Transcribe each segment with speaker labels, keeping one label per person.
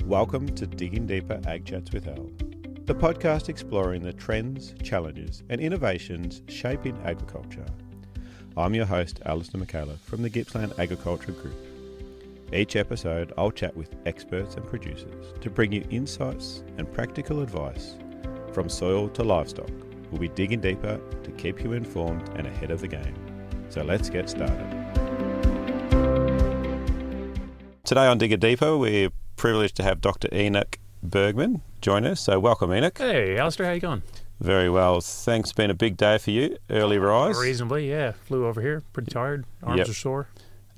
Speaker 1: Welcome to Digging Deeper Ag Chats with Al, the podcast exploring the trends, challenges and innovations shaping agriculture. I'm your host, Alistair McCullough from the Gippsland Agriculture Group. Each episode, I'll chat with experts and producers to bring you insights and practical advice from soil to livestock. We'll be digging deeper to keep you informed and ahead of the game. So let's get started. Today on Digger Deeper, we're privileged to have Dr. Enoch Bergman join us. So welcome, Enoch.
Speaker 2: Hey, Alistair, how you going?
Speaker 1: Very well. Thanks. Been a big day for you. Early rise.
Speaker 2: Reasonably, yeah. Flew over here. Pretty tired. Arms are sore.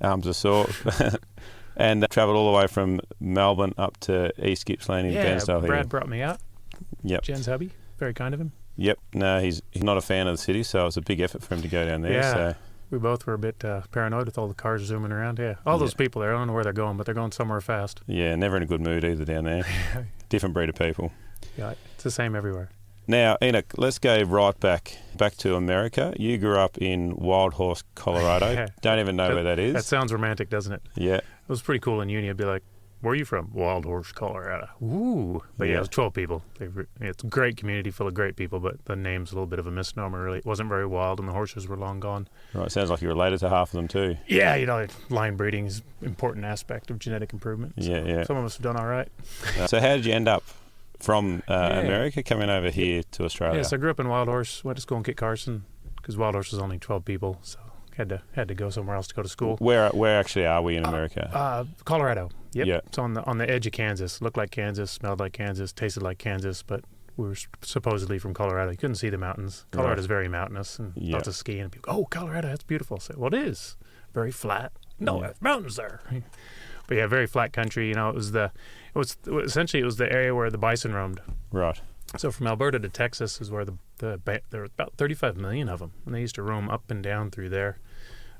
Speaker 1: Arms are sore. And travelled all the way from Melbourne up to East Gippsland in Bairnsdale.
Speaker 2: Brad brought me out.
Speaker 1: Yep.
Speaker 2: Jen's hubby. Very kind of him.
Speaker 1: Yep. No, he's not a fan of the city, so it was a big effort for him to go down there.
Speaker 2: Yeah.
Speaker 1: So.
Speaker 2: We both were a bit paranoid with all the cars zooming around. Yeah. All those people there, I don't know where they're going, but they're going somewhere fast.
Speaker 1: Yeah, never in a good mood either down there. Different breed of people.
Speaker 2: Yeah, it's the same everywhere.
Speaker 1: Now, Enoch, let's go right back to America. You grew up in WildHorse, Colorado.
Speaker 2: Yeah.
Speaker 1: Don't even know where that is.
Speaker 2: That sounds romantic, doesn't it?
Speaker 1: Yeah.
Speaker 2: It was pretty cool in uni. I'd be like, where are you from? WildHorse, Colorado. Ooh. But yeah, it was 12 people. It's a great community full of great people, but the name's a little bit of a misnomer, really. It wasn't very wild, and the horses were long gone.
Speaker 1: Right, sounds like you're related to half of them too.
Speaker 2: Yeah, line breeding is an important aspect of genetic improvement. So
Speaker 1: Yeah.
Speaker 2: Some of us have done all right.
Speaker 1: So how did you end up from America coming over here to Australia?
Speaker 2: Yeah, so I grew up in WildHorse, went to school in Kit Carson, because WildHorse was only 12 people, so had to go somewhere else to go to school.
Speaker 1: Where actually are we in America?
Speaker 2: Colorado. Yep.
Speaker 1: Yeah.
Speaker 2: It's on the edge of Kansas. Looked like Kansas, smelled like Kansas, tasted like Kansas, but we were supposedly from Colorado. You couldn't see the mountains. Colorado's very mountainous and lots of skiing. And people go, oh, Colorado, that's beautiful. I said, well, it is. Very flat. No, there's mountains there. But yeah, very flat country. It was essentially the area where the bison roamed.
Speaker 1: Right.
Speaker 2: So from Alberta to Texas is where there were about 35 million of them, and they used to roam up and down through there.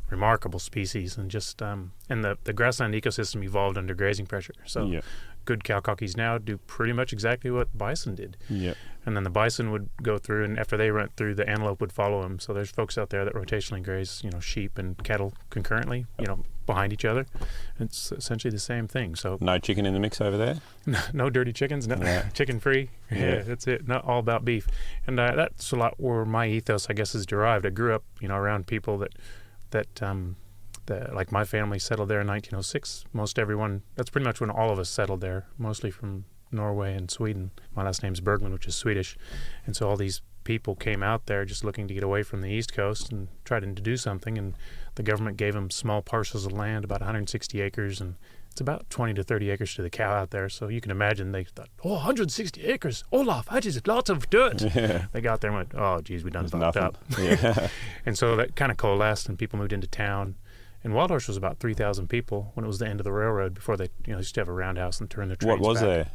Speaker 2: Remarkable species, and just and the grassland ecosystem evolved under grazing pressure. So good cow cockies now do pretty much exactly what bison did.
Speaker 1: Yeah. And
Speaker 2: then the bison would go through, and after they went through, the antelope would follow them. So there's folks out there that rotationally graze, sheep and cattle concurrently, behind each other. It's essentially the same thing. So
Speaker 1: no chicken in the mix over there?
Speaker 2: No dirty chickens, chicken free. Yeah, that's it. Not all about beef. And that's a lot where my ethos, I guess, is derived. I grew up, around people that like my family settled there in 1906. Most everyone, that's pretty much when all of us settled there, mostly from Norway and Sweden. My last name's Bergman, which is Swedish. And so all these people came out there just looking to get away from the East Coast and tried to do something. And the government gave them small parcels of land, about 160 acres, and it's about 20 to 30 acres to the cow out there. So you can imagine they thought, 160 acres, Olaf, that is lots of dirt. Yeah. They got there and went, oh, geez, we done fucked up.
Speaker 1: Yeah.
Speaker 2: And so that kind of coalesced, and people moved into town. And WildHorse was about 3,000 people when it was the end of the railroad, before they used to have a roundhouse and turn their trains
Speaker 1: What was
Speaker 2: back.
Speaker 1: there?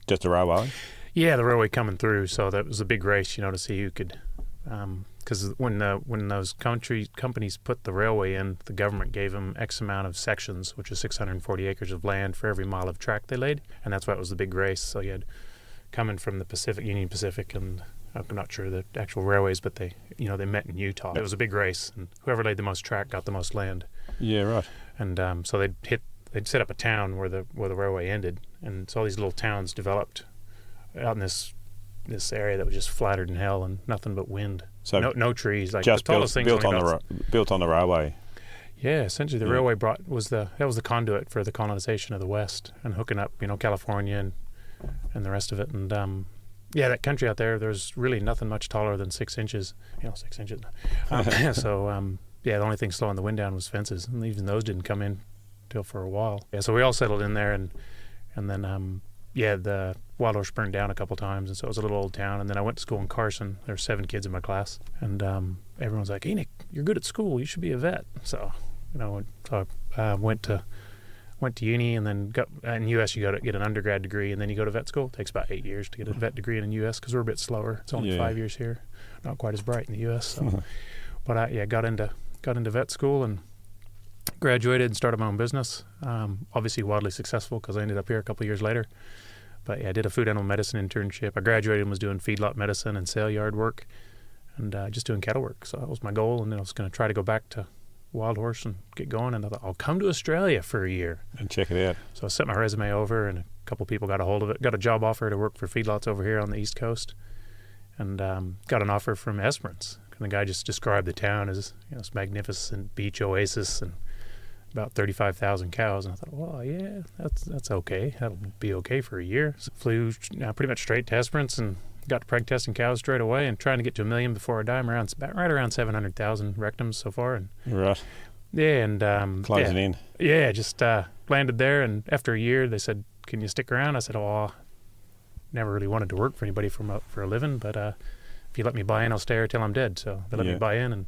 Speaker 1: Just a railway?
Speaker 2: Yeah, the railway coming through. So that was a big race, to see who could... Because when those companies put the railway in, the government gave them X amount of sections, which is 640 acres of land for every mile of track they laid, and that's why it was the big race. So you had coming from the Union Pacific, and I'm not sure the actual railways, but they met in Utah. It was a big race, and whoever laid the most track got the most land. Yeah, right. And so they'd set up a town where the railway ended, and so all these little towns developed out in this area that was just flatter than hell and nothing but wind. So no trees. Like
Speaker 1: just
Speaker 2: the tallest things
Speaker 1: built on the railway.
Speaker 2: Yeah, essentially the railway was the conduit for the colonization of the West and hooking up California and the rest of it. And that country out there, there's really nothing much taller than 6 inches. 6 inches. So the only thing slowing the wind down was fences, and even those didn't come in till for a while. Yeah, so we all settled in there, and then the WildHorse burned down a couple times, and so it was a little old town. And then I went to school in Carson. There were 7 kids in my class, and everyone's like, Enoch, you're good at school. You should be a vet. So, I went to uni, and then in the U.S. you got to get an undergrad degree, and then you go to vet school. It takes about 8 years to get a vet degree in the U.S. because we're a bit slower. It's only 5 years here. Not quite as bright in the U.S. So. But I got into vet school and graduated and started my own business. Obviously wildly successful because I ended up here a couple of years later. But I did a food animal medicine internship. I graduated and was doing feedlot medicine and sale yard work, and just doing cattle work. So that was my goal, and then I was going to try to go back to WildHorse and get going. And I thought, I'll come to Australia for a year.
Speaker 1: And check it out.
Speaker 2: So I sent my resume over, and a couple people got a hold of it. Got a job offer to work for feedlots over here on the East Coast. And got an offer from Esperance. And the guy just described the town as this magnificent beach oasis and about 35,000 cows. And I thought, well, yeah, that's okay. That'll be okay for a year. So flew pretty much straight to Esperance and got to preg testing cows straight away and trying to get to 1 million before I die. I'm right around 700,000 rectums so far. And
Speaker 1: right.
Speaker 2: Yeah, and
Speaker 1: closing in.
Speaker 2: Yeah, just landed there, and after a year, they said, "Can you stick around?" I said, "Oh, never really wanted to work for anybody for a living, but if you let me buy in, I'll stay here till I'm dead." So they let me buy in, and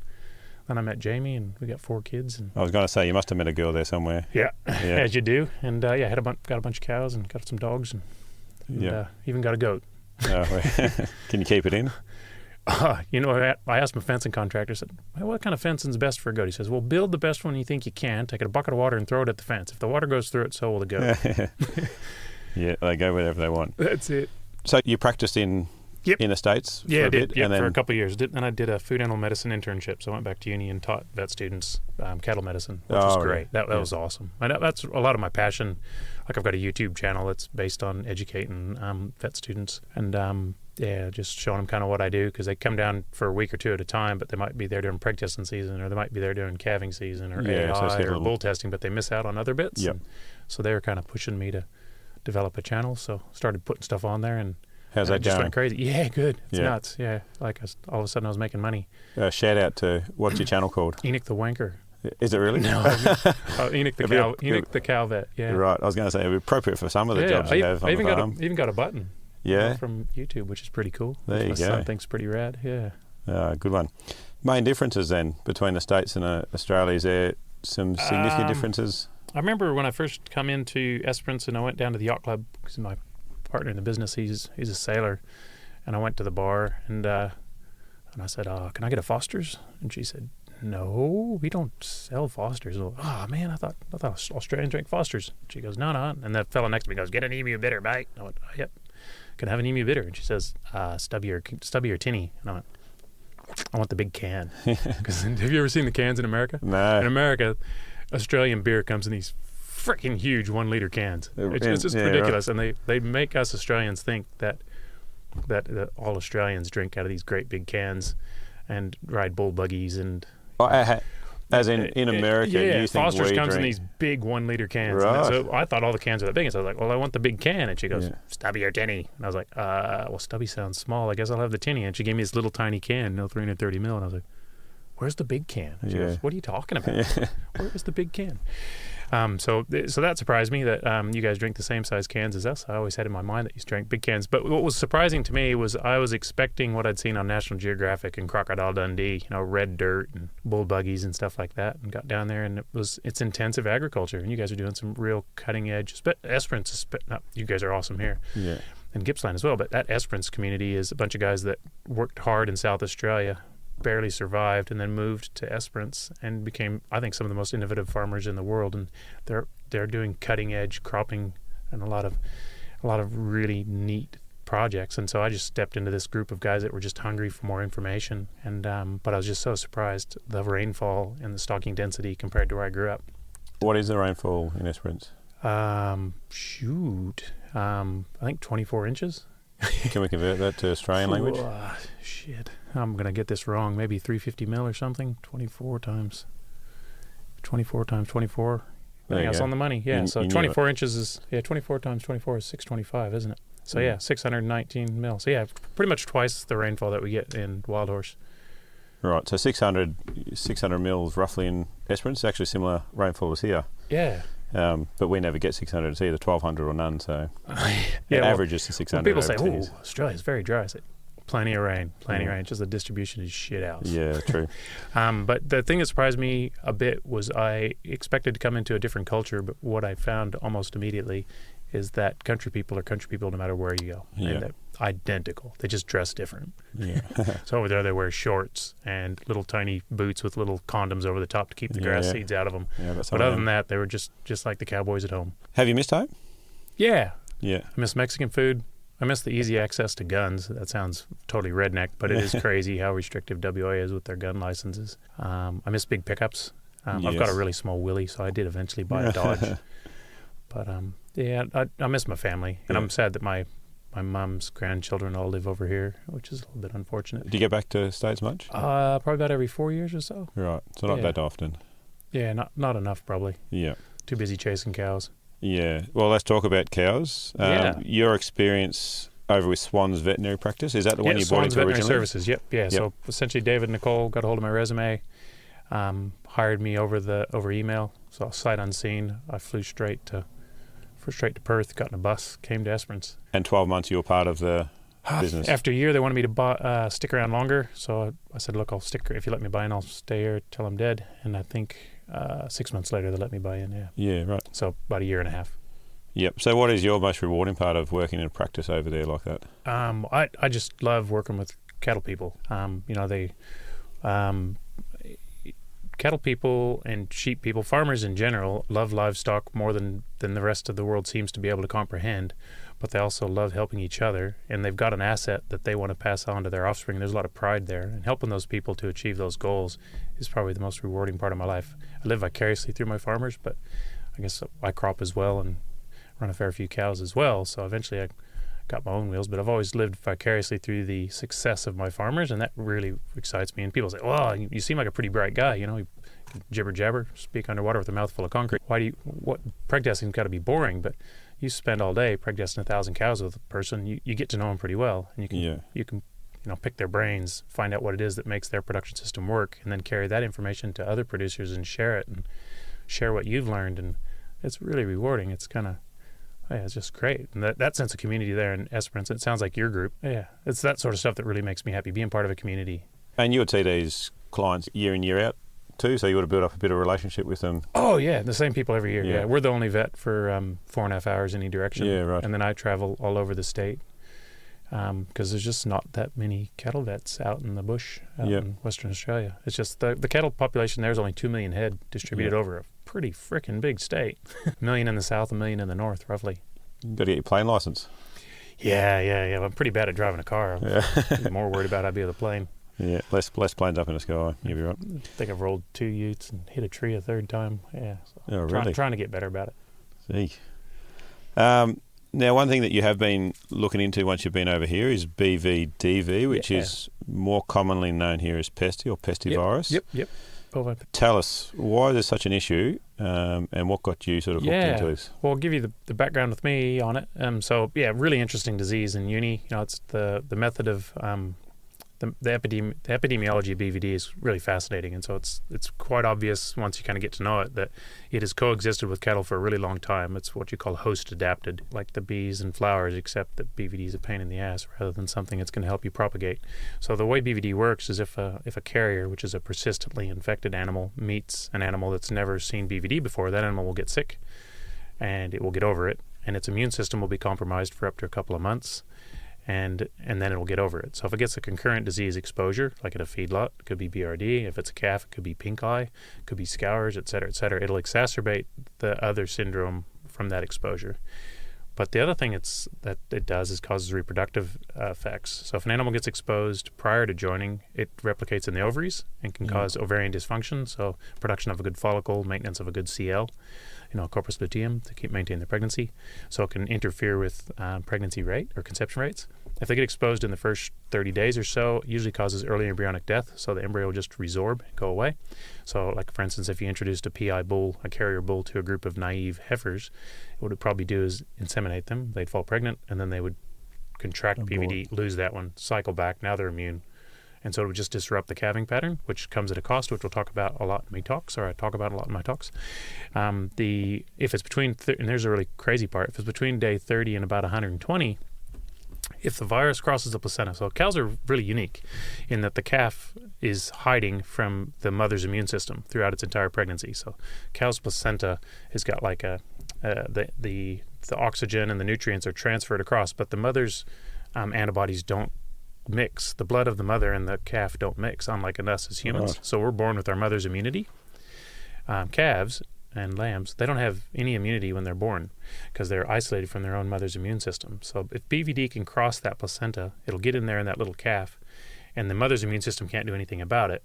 Speaker 2: then I met Jamie, and we got 4 kids. And
Speaker 1: I was going to say, you must have met a girl there somewhere.
Speaker 2: Yeah, as you do. And got a bunch of cows and got some dogs, and even got a goat.
Speaker 1: Oh, can you keep it in?
Speaker 2: I asked my fencing contractor, I said, well, what kind of fencing's best for a goat? He says, well, build the best one you think you can, take a bucket of water and throw it at the fence. If the water goes through it, so will the goat.
Speaker 1: Yeah, they go wherever they want.
Speaker 2: That's it.
Speaker 1: So you practiced in the States for a bit?
Speaker 2: Yeah, for a couple of years. And I did a food animal medicine internship, so I went back to uni and taught vet students cattle medicine, which was great. Right. That was awesome. And that's a lot of my passion. Like, I've got a YouTube channel that's based on educating vet students. And just showing them kind of what I do, because they come down for a week or 2 at a time, but they might be there during preg testing season, or they might be there during calving season, or AI or bull testing, but they miss out on other bits.
Speaker 1: Yep.
Speaker 2: So they were kind of pushing me to develop a channel, so started putting stuff on there, and
Speaker 1: how's that
Speaker 2: just
Speaker 1: going?
Speaker 2: Went crazy. Yeah, good. It's nuts. Yeah, like all of a sudden I was making money.
Speaker 1: Shout out to, what's your channel called?
Speaker 2: Enoch the Wanker.
Speaker 1: Is it really?
Speaker 2: No. Enoch the cow vet. Yeah.
Speaker 1: Right. I was going to say, it'd be appropriate for some of the jobs you have on the farm.
Speaker 2: I even got a button.
Speaker 1: Yeah.
Speaker 2: From YouTube, which is pretty cool.
Speaker 1: There you go.
Speaker 2: Son thinks pretty rad. Yeah.
Speaker 1: Good one. Main differences then between the States and Australia, is there some significant differences?
Speaker 2: I remember when I first come into Esperance and I went down to the yacht club, because my partner in the business, he's a sailor, and I went to the bar and I said, can I get a Foster's? And she said, no, we don't sell Foster's. Oh man, I thought Australians drank Foster's. She goes, no. And the fellow next to me goes, get an emu bitter, mate. I went, oh, yep. Can I have an emu bitter? And she says, stubby or tinny. And I went, I want the big can. Because have you ever seen the cans in America?
Speaker 1: No.
Speaker 2: In America, Australian beer comes in these freaking huge 1 liter cans. It's just ridiculous. Right. And they make us Australians think that all Australians drink out of these great big cans and ride bull buggies and...
Speaker 1: As in America, you think
Speaker 2: Foster's comes in
Speaker 1: drink.
Speaker 2: these big 1 liter cans.
Speaker 1: Right.
Speaker 2: So I thought all the cans were that big. And so I was like, well, I want the big can. And she goes, stubby or tinny. And I was like, well, stubby sounds small. I guess I'll have the tinny. And she gave me this little tiny can, 330 mil. And I was like, where's the big can? And she goes, what are you talking about? Where is the big can? So that surprised me that you guys drink the same size cans as us. I always had in my mind that you drank big cans. But what was surprising to me was I was expecting what I'd seen on National Geographic and Crocodile Dundee, red dirt and bull buggies and stuff like that, and got down there and it's intensive agriculture. And you guys are doing some real cutting edge. Esperance you guys are awesome here.
Speaker 1: Yeah.
Speaker 2: And Gippsland as well. But that Esperance community is a bunch of guys that worked hard in South Australia, barely survived, and then moved to Esperance and became, I think, some of the most innovative farmers in the world. And they're doing cutting edge cropping and a lot of really neat projects. And so I just stepped into this group of guys that were just hungry for more information. And but I was just so surprised the rainfall and the stocking density compared to where I grew up.
Speaker 1: What is the rainfall in Esperance?
Speaker 2: I think 24 inches.
Speaker 1: Can we convert that to Australian language?
Speaker 2: Shit. I'm going to get this wrong. Maybe 350 mil or something. 24 times 24. I think that's on the money. Yeah. So 24 inches is, 24 times 24 is 625, isn't it? So 619 mil. So pretty much twice the rainfall that we get in WildHorse.
Speaker 1: Right. So 600 mils roughly in Esperance. It's actually similar rainfall as here.
Speaker 2: Yeah.
Speaker 1: But we never get 600. It's either 1,200 or none. So it averages to 600.
Speaker 2: People say, Australia's very dry. I say, plenty of rain. Just the distribution is shit house.
Speaker 1: Yeah, true.
Speaker 2: But the thing that surprised me a bit was I expected to come into a different culture, but what I found almost immediately is that country people are country people no matter where you go.
Speaker 1: Yeah.
Speaker 2: And they're identical. They just dress different.
Speaker 1: Yeah.
Speaker 2: So over there they wear shorts and little tiny boots with little condoms over the top to keep the grass seeds out of them.
Speaker 1: Yeah,
Speaker 2: but other than that, they were just like the cowboys at home.
Speaker 1: Have you missed home?
Speaker 2: Yeah.
Speaker 1: Yeah.
Speaker 2: I miss Mexican food. I miss the easy access to guns. That sounds totally redneck, but it is crazy how restrictive WA is with their gun licenses. I miss big pickups. I've got a really small willy, so I did eventually buy a Dodge. But I miss my family, and I'm sad that my mum's grandchildren all live over here, which is a little bit unfortunate.
Speaker 1: Do you get back to States much?
Speaker 2: Probably about every 4 years or so.
Speaker 1: Right, so not that often.
Speaker 2: Yeah, not enough probably.
Speaker 1: Yeah.
Speaker 2: Too busy chasing cows.
Speaker 1: Yeah. Well, let's talk about cows. Your experience over with Swan's veterinary practice, is that the one you bought into originally?
Speaker 2: Veterinary Services, yep. So essentially David and Nicole got a hold of my resume, hired me over email, so sight unseen. I flew straight to Perth, got in a bus, came to Esperance.
Speaker 1: And 12 months you were part of the business?
Speaker 2: After a year, they wanted me to stick around longer, so I said, look, I'll stick. If you let me buy in, I'll stay here till I'm dead. And I think 6 months later, they let me buy in,
Speaker 1: Yeah, right.
Speaker 2: So about a year and a half.
Speaker 1: Yep. So what is your most rewarding part of working in a practice over there like that?
Speaker 2: I just love working with cattle people. Cattle people and sheep people, farmers in general, love livestock more than the rest of the world seems to be able to comprehend, but they also love helping each other, and they've got an asset that they want to pass on to their offspring. There's a lot of pride there, and helping those people to achieve those goals is probably the most rewarding part of my life. I live vicariously through my farmers, but I guess I crop as well and run a fair few cows as well, so eventually I got my own wheels, but I've always lived vicariously through the success of my farmers, and that really excites me. And people say, well, you seem like a pretty bright guy, you can jibber jabber, speak underwater with a mouth full of concrete. Preg testing's got to be boring, but you spend all day preg testing 1,000 cows with a person, you get to know them pretty well, and you can pick their brains, find out what it is that makes their production system work, and then carry that information to other producers and share it, and share what you've learned, and it's really rewarding. It's kind of it's just great. And that sense of community there in Esperance, it sounds like your group. Yeah, it's that sort of stuff that really makes me happy, being part of a community. And
Speaker 1: you would see these clients year in, year out too, so you would have built up a bit of a relationship with them?
Speaker 2: Oh, yeah, the same people every year. Yeah. We're the only vet for 4.5 hours any direction.
Speaker 1: Yeah, right.
Speaker 2: And then I travel all over the state because there's just not that many cattle vets out in the bush in Western Australia. It's just the cattle population there is only 2 million head distributed over a pretty frickin' big state. 1 million in the south, 1 million in the north, roughly.
Speaker 1: You got to get your plane license.
Speaker 2: Yeah. I'm pretty bad at driving a car. I'm more worried about I'd be on the plane.
Speaker 1: Yeah, less planes up in the sky. You'll be right.
Speaker 2: I think I've rolled 2 utes and hit a tree a third time. Yeah. So
Speaker 1: really?
Speaker 2: Trying to get better about it.
Speaker 1: See. Now, one thing that you have been looking into once you've been over here is BVDV, which is more commonly known here as Pesty or Pesty Virus.
Speaker 2: Yep.
Speaker 1: Tell us, why is this such an issue, and what got you sort of hooked into this?
Speaker 2: Well, I'll give you the background with me on it. Really interesting disease in uni. It's the method of the epidemiology of BVD is really fascinating, and so it's quite obvious once you kind of get to know it that it has coexisted with cattle for a really long time. It's what you call host adapted, like the bees and flowers, except that BVD is a pain in the ass rather than something that's going to help you propagate. So the way BVD works is if a carrier, which is a persistently infected animal, meets an animal that's never seen BVD before, that animal will get sick, and it will get over it, and its immune system will be compromised for up to a couple of months. And then it'll get over it. So if it gets a concurrent disease exposure, like at a feedlot, it could be BRD. If it's a calf, it could be pink eye, it could be scours, et cetera, et cetera. It'll exacerbate the other syndrome from that exposure. But the other thing that it does is causes reproductive effects. So if an animal gets exposed prior to joining, it replicates in the ovaries and can cause ovarian dysfunction, so production of a good follicle, maintenance of a good CL, corpus luteum to maintain the pregnancy. So it can interfere with pregnancy rate or conception rates. If they get exposed in the first 30 days or so, it usually causes early embryonic death, so the embryo will just resorb and go away. So like, for instance, if you introduced a PI bull, a carrier bull, to a group of naive heifers, what it would probably do is inseminate them, they'd fall pregnant, and then they would contract BVD, lose that one, cycle back, now they're immune. And so it would just disrupt the calving pattern, which comes at a cost, which we'll talk about a lot in my talks, or I talk about a lot in my talks. If it's between, and there's a really crazy part, if it's between day 30 and about 120, if the virus crosses the placenta, so cows are really unique in that the calf is hiding from the mother's immune system throughout its entire pregnancy. So cow's placenta has got like the oxygen and the nutrients are transferred across, but the mother's antibodies don't mix. The blood of the mother and the calf don't mix, unlike us as humans. So we're born with our mother's immunity. Calves and lambs, they don't have any immunity when they're born because they're isolated from their own mother's immune system. So if BVD can cross that placenta, it'll get in there in that little calf, and the mother's immune system can't do anything about it.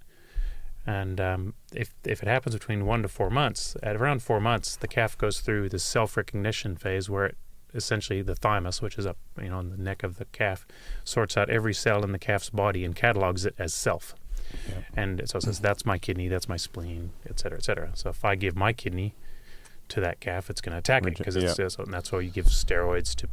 Speaker 2: And if it happens between 1 to 4 months, at around 4 months, the calf goes through the self-recognition phase where it essentially the thymus, which is up in the neck of the calf, sorts out every cell in the calf's body and catalogs it as self. Yep. And so it says, that's my kidney, that's my spleen, et cetera, et cetera. So if I give my kidney to that calf, it's going to attack it because and that's why you give steroids to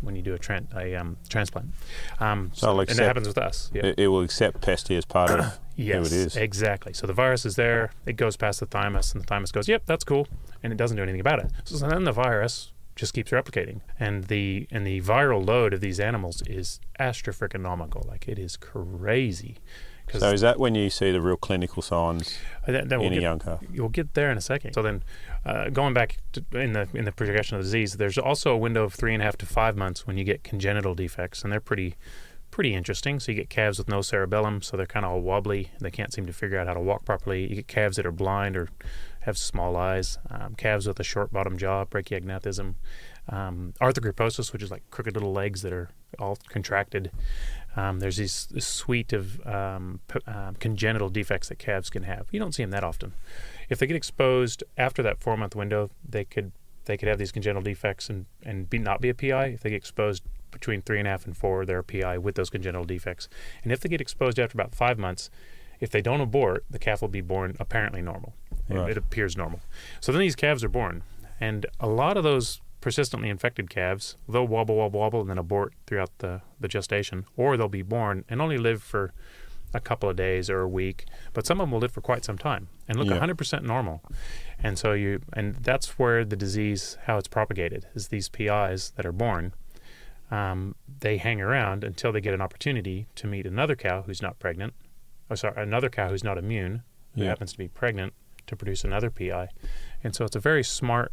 Speaker 2: when you do a transplant. And that happens with us. Yeah.
Speaker 1: It will accept Pesty as part of
Speaker 2: yes,
Speaker 1: who it is.
Speaker 2: Exactly. So the virus is there, it goes past the thymus, and the thymus goes, yep, that's cool, and it doesn't do anything about it. So then the virus just keeps replicating, and the viral load of these animals is astro-freakonomical. Like, it is crazy.
Speaker 1: So is that when you see the real clinical signs in a young calf?
Speaker 2: You'll get there in a second. So then, going back in the progression of the disease, there's also a window of 3.5 to 5 months when you get congenital defects, and they're pretty interesting. So you get calves with no cerebellum, so they're kind of all wobbly. They can't seem to figure out how to walk properly. You get calves that are blind or have small eyes, calves with a short bottom jaw, brachiognathism, arthrogryposis, which is like crooked little legs that are all contracted. There's this suite of congenital defects that calves can have. You don't see them that often. If they get exposed after that 4-month window, they could have these congenital defects and not be a PI. If they get exposed between 3.5 and 4, they're a PI with those congenital defects. And if they get exposed after about 5 months, if they don't abort, the calf will be born apparently normal. Right. It appears normal. So then these calves are born. And a lot of those persistently infected calves, they'll wobble, and then abort throughout the gestation, or they'll be born and only live for a couple of days or a week, but some of them will live for quite some time and look 100% normal. And so that's where the disease, how it's propagated, is these PIs that are born, they hang around until they get an opportunity to meet another cow who's not pregnant, another cow who's not immune, who happens to be pregnant, to produce another PI. And so it's a very smart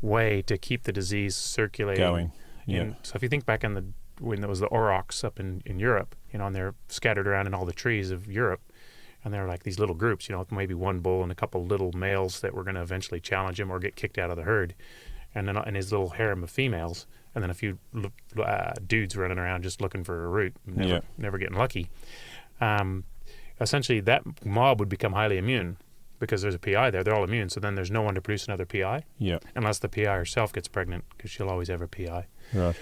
Speaker 2: way to keep the disease circulating.
Speaker 1: Going. Yeah.
Speaker 2: So if you think back when there was the aurochs up in Europe, and they're scattered around in all the trees of Europe, and they're like these little groups, maybe one bull and a couple little males that were going to eventually challenge him or get kicked out of the herd, and then his little harem of females, and then a few dudes running around just looking for a root, never getting lucky. Essentially, that mob would become highly immune. Because there's a PI there, they're all immune, so then there's no one to produce another PI. Yeah. Unless the PI herself gets pregnant, because she'll always have a PI.
Speaker 1: Right.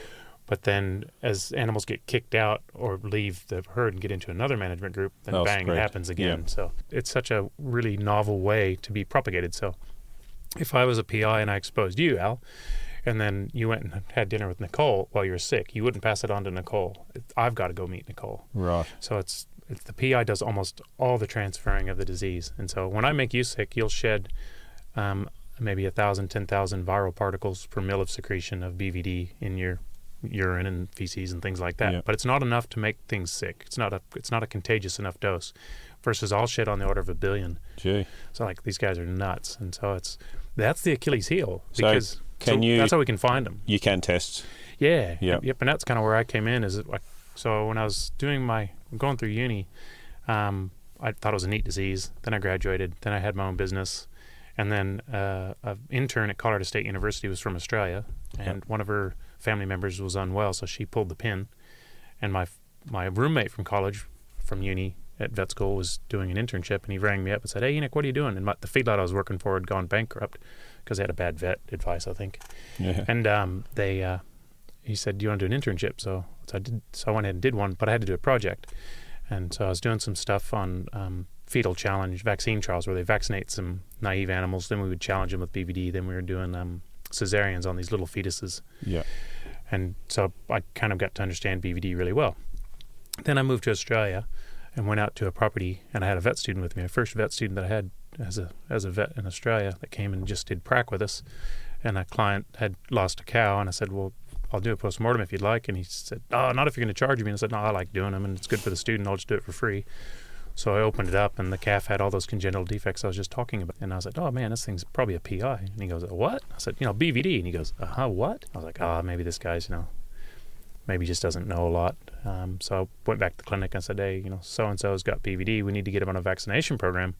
Speaker 2: But then, as animals get kicked out or leave the herd and get into another management group, then bang, it happens again. Yeah. So it's such a really novel way to be propagated. So if I was a PI and I exposed you, Al, and then you went and had dinner with Nicole while you were sick, you wouldn't pass it on to Nicole. I've got to go meet Nicole.
Speaker 1: Right.
Speaker 2: So it's the PI does almost all the transferring of the disease. And so when I make you sick, you'll shed maybe 1,000, 10,000 viral particles per mil of secretion of BVD in your urine and feces and things like that. Yep. But it's not enough to make things sick. It's not a contagious enough dose. Versus I'll shed on the order of 1 billion.
Speaker 1: Gee.
Speaker 2: So these guys are nuts. And so that's the Achilles heel. Because
Speaker 1: that's
Speaker 2: how we can find them.
Speaker 1: You can test.
Speaker 2: Yeah. Yep. And that's kind of where I came in. So when I was going through uni, I thought it was a neat disease. Then I graduated. Then I had my own business. And then an intern at Colorado State University was from Australia. And one of her family members was unwell, so she pulled the pin. And my roommate from college, from uni at vet school, was doing an internship. And he rang me up and said, "Hey, Enoch, what are you doing?" And the feedlot I was working for had gone bankrupt because they had a bad vet advice, I think. Yeah. And he said, "Do you want to do an internship?" So I did. So I went ahead and did one, but I had to do a project. And so I was doing some stuff on fetal challenge vaccine trials where they vaccinate some naive animals. Then we would challenge them with BVD. Then we were doing cesareans on these little fetuses. Yeah. And so I kind of got to understand BVD really well. Then I moved to Australia and went out to a property, and I had a vet student with me, my first vet student that I had as a vet in Australia that came and just did prac with us. And a client had lost a cow, and I said, "Well, I'll do a postmortem if you'd like." And he said, "Oh, not if you're going to charge me." And I said, "No, I like doing them, and it's good for the student. I'll just do it for free." So I opened it up, and the calf had all those congenital defects I was just talking about. And I was like, "Oh, man, this thing's probably a PI." And he goes, "What?" I said, "BVD." And he goes, "What?" I was like, maybe this guy's, maybe just doesn't know a lot. So I went back to the clinic and said, "Hey, so-and-so's got BVD. We need to get him on a vaccination program."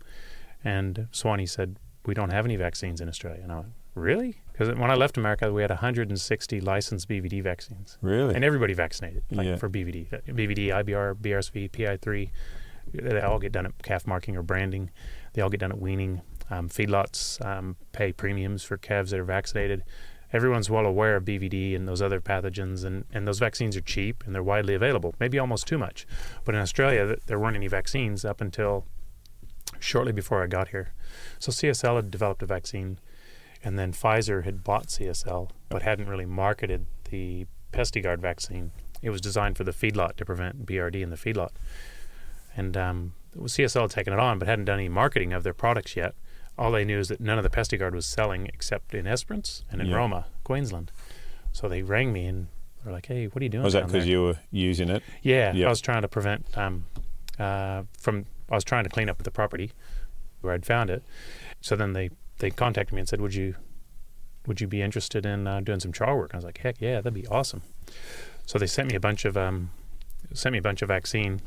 Speaker 2: And Swanee said, "We don't have any vaccines in Australia." And I went, "Really?" Because when I left America, we had 160 licensed BVD vaccines.
Speaker 1: Really?
Speaker 2: And everybody vaccinated for BVD. BVD, IBR, BRSV, PI3, They all get done at calf marking or branding. They all get done at weaning. Feedlots pay premiums for calves that are vaccinated. Everyone's well aware of BVD and those other pathogens, and those vaccines are cheap and they're widely available, maybe almost too much. But in Australia, there weren't any vaccines up until shortly before I got here. So CSL had developed a vaccine, and then Pfizer had bought CSL, but hadn't really marketed the Pesty vaccine. It was designed for the feedlot to prevent BRD in the feedlot. And CSL had taken it on, but hadn't done any marketing of their products yet. All they knew is that none of the Pesty was selling except in Esperance and in Roma, Queensland. So they rang me and were like, "Hey, what are you doing?"
Speaker 1: Was that because you were using it?
Speaker 2: Yeah, I was trying to prevent I was trying to clean up the property where I'd found it. So then they contacted me and said, "Would you be interested in doing some trial work?" And I was like, "Heck yeah, that'd be awesome." So they sent me a bunch of vaccine.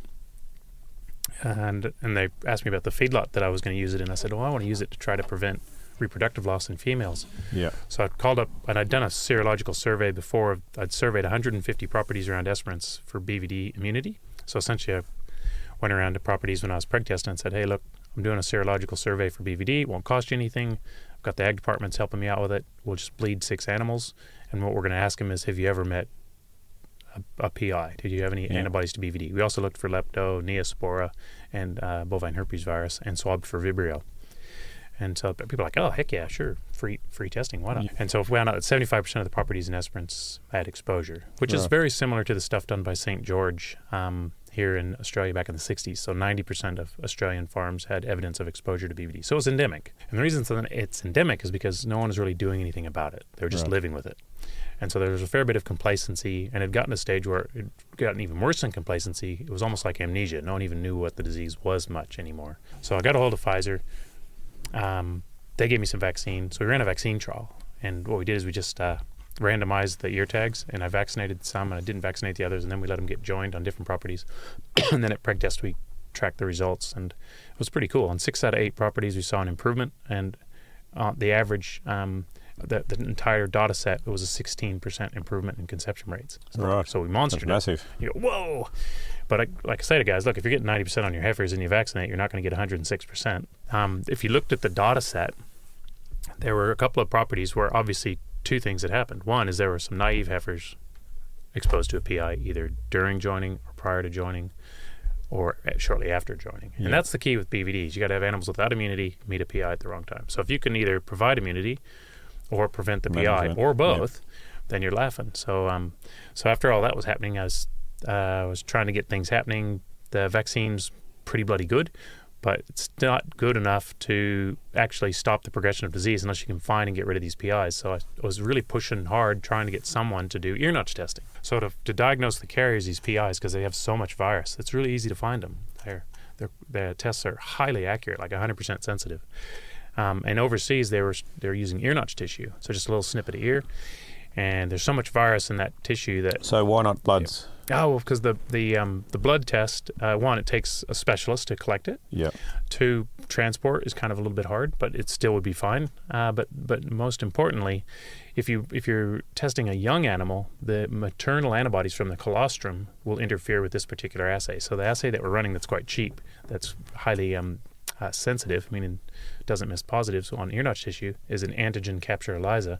Speaker 2: And they asked me about the feedlot that I was going to use it in. I said, "Well, I want to use it to try to prevent reproductive loss in females."
Speaker 1: Yeah.
Speaker 2: So I called up, and I'd done a serological survey before. I'd surveyed 150 properties around Esperance for BVD immunity. So essentially, I went around to properties when I was preg testing and said, "Hey, look, I'm doing a serological survey for BVD. It won't cost you anything. I've got the ag departments helping me out with it. We'll just bleed 6 animals. And what we're going to ask them is, have you ever met a PI? Did you have any antibodies to BVD?" We also looked for lepto, neospora, and bovine herpes virus, and swabbed for Vibrio. And so people are like, "Oh, heck yeah, sure, free testing, why not?" Yeah. And so we found out that 75% of the properties in Esperance had exposure, which is very similar to the stuff done by St. George here in Australia back in the 60s. So 90% of Australian farms had evidence of exposure to BVD. So it's endemic. And the reason it's endemic is because no one is really doing anything about it. They're just living with it. And so there was a fair bit of complacency, and it had gotten to a stage where it had gotten even worse than complacency. It was almost like amnesia. No one even knew what the disease was much anymore. So I got a hold of Pfizer. They gave me some vaccine. So we ran a vaccine trial. And what we did is we just randomized the ear tags, and I vaccinated some, and I didn't vaccinate the others, and then we let them get joined on different properties. And then at preg test, we tracked the results, and it was pretty cool. On 6 out of 8 properties, we saw an improvement, and the average... The entire data set, it was a 16% improvement in conception rates. So we monstered it.
Speaker 1: That's massive.
Speaker 2: You go, whoa! But like I say to guys, look, if you're getting 90% on your heifers and you vaccinate, you're not going to get 106%. If you looked at the data set, there were a couple of properties where obviously 2 things had happened. One is there were some naive heifers exposed to a PI either during joining or prior to joining or shortly after joining. And that's the key with BVDs. You got to have animals without immunity meet a PI at the wrong time. So if you can either provide immunity or prevent the PI, or both, then you're laughing. So so after all that was happening, I was trying to get things happening. The vaccine's pretty bloody good, but it's not good enough to actually stop the progression of disease unless you can find and get rid of these PIs. So I was really pushing hard trying to get someone to do ear notch testing. So to diagnose the carriers, these PIs, because they have so much virus, it's really easy to find them. Their tests are highly accurate, like 100% sensitive. And overseas, they're using ear notch tissue, so just a little snippet of ear, and there's so much virus in that tissue that.
Speaker 1: So why not bloods?
Speaker 2: Oh, well, because the blood test, one, it takes a specialist to collect it.
Speaker 1: Yeah.
Speaker 2: 2, transport is kind of a little bit hard, but it still would be fine. But most importantly, if you're testing a young animal, the maternal antibodies from the colostrum will interfere with this particular assay. So the assay that we're running, that's quite cheap, that's highly sensitive, meaning doesn't miss positives on ear notch tissue, is an antigen capture ELISA.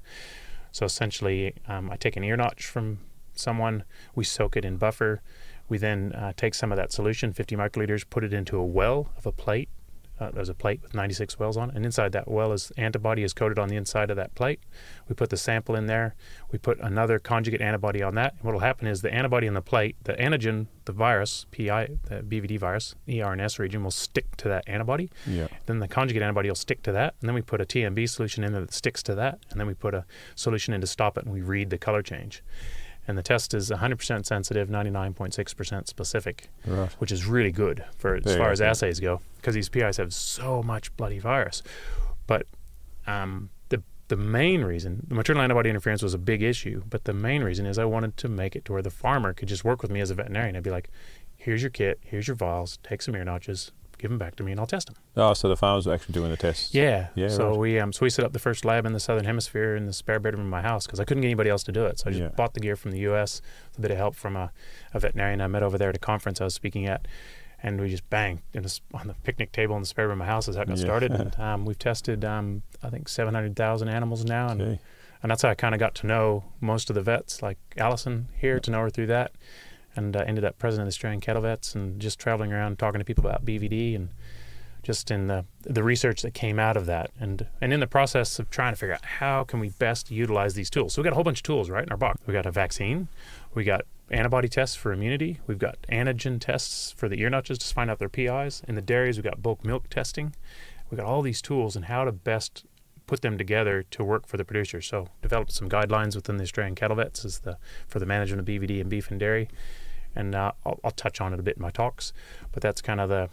Speaker 2: So essentially, I take an ear notch from someone, we soak it in buffer, we then take some of that solution, 50 microliters, put it into a well of a plate. There's a plate with 96 wells on it, and inside that well antibody is coated on the inside of that plate. We put the sample in there, we put another conjugate antibody on that, and what will happen is the antibody in the plate, the antigen, the virus, PI, the BVD virus, ER and S region will stick to that antibody. Yeah. Then the conjugate antibody will stick to that, and then we put a TMB solution in there that sticks to that, and then we put a solution in to stop it, and we read the color change. And the test is 100% sensitive, 99.6% specific, which is really good for as far as assays go, because these PIs have so much bloody virus. But the main reason, the maternal antibody interference was a big issue, but the main reason is I wanted to make it to where the farmer could just work with me as a veterinarian. I'd be like, here's your kit, here's your vials, take some ear notches, give them back to me, and I'll test them.
Speaker 1: Oh, so the farmers were actually doing the tests.
Speaker 2: Yeah. So we set up the first lab in the Southern Hemisphere in the spare bedroom of my house because I couldn't get anybody else to do it. So I just bought the gear from the U.S., a bit of help from a veterinarian I met over there at a conference I was speaking at, and we just bang on the picnic table in the spare room of my house is how it got started. And we've tested, I think, 700,000 animals now. And that's how I kind of got to know most of the vets, like Allison here, to know her through that. And ended up president of the Australian Cattle Vets, and just traveling around talking to people about BVD, and just in the research that came out of that, and in the process of trying to figure out how can we best utilize these tools. So we got a whole bunch of tools right in our box. We got a vaccine, we got antibody tests for immunity, we've got antigen tests for the ear notches to find out their PIs. In the dairies, we've got bulk milk testing. We've got all these tools and how to best put them together to work for the producers. So developed some guidelines within the Australian Cattle Vets for the management of BVD in beef and dairy. And I'll touch on it a bit in my talks, but that's kind of a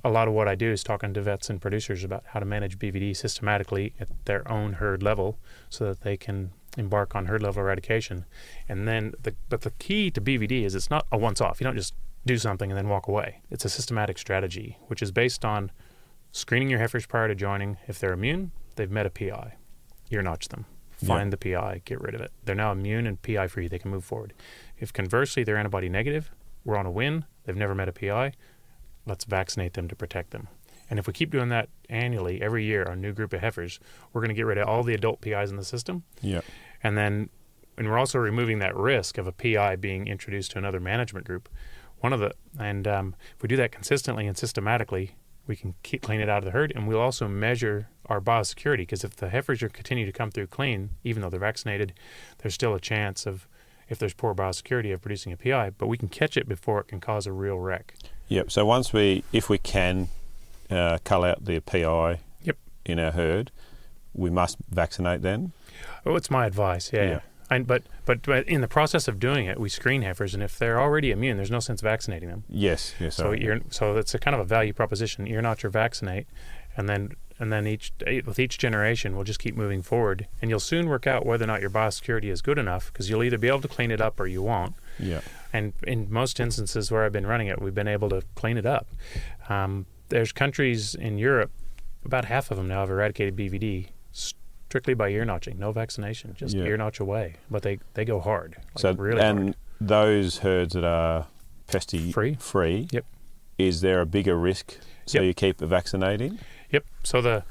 Speaker 2: lot of what I do is talking to vets and producers about how to manage BVD systematically at their own herd level so that they can embark on herd level eradication. And then, but the key to BVD is it's not a once-off. You don't just do something and then walk away. It's a systematic strategy, which is based on screening your heifers prior to joining. If they're immune, they've met a PI. Ear notch them. Find the PI, get rid of it. They're now immune and PI free. They can move forward. If conversely they're antibody negative, we're on a win. They've never met a PI. Let's vaccinate them to protect them. And if we keep doing that annually, every year, on a new group of heifers, we're going to get rid of all the adult PIs in the system. Yeah. And we're also removing that risk of a PI being introduced to another management group. If we do that consistently and systematically, we can clean it out of the herd, and we'll also measure our biosecurity, because if the heifers continue to come through clean, even though they're vaccinated, there's still a chance of, if there's poor biosecurity, of producing a PI, but we can catch it before it can cause a real wreck.
Speaker 1: Yep. So if we can cull out the PI in our herd, we must vaccinate then?
Speaker 2: Oh, it's my advice, yeah. But in the process of doing it, we screen heifers, and if they're already immune, there's no sense vaccinating them.
Speaker 1: Yes.
Speaker 2: So it's a kind of a value proposition. Ear notch or vaccinate, and then with each generation, we'll just keep moving forward, and you'll soon work out whether or not your biosecurity is good enough, because you'll either be able to clean it up or you won't. Yeah. And in most instances where I've been running it, we've been able to clean it up. There's countries in Europe, about half of them now have eradicated BVD strictly by ear notching, no vaccination, just ear notch away. But they go hard, really hard. And
Speaker 1: those herds that are pesty free, is there a bigger risk? So you keep vaccinating?
Speaker 2: Yep. So the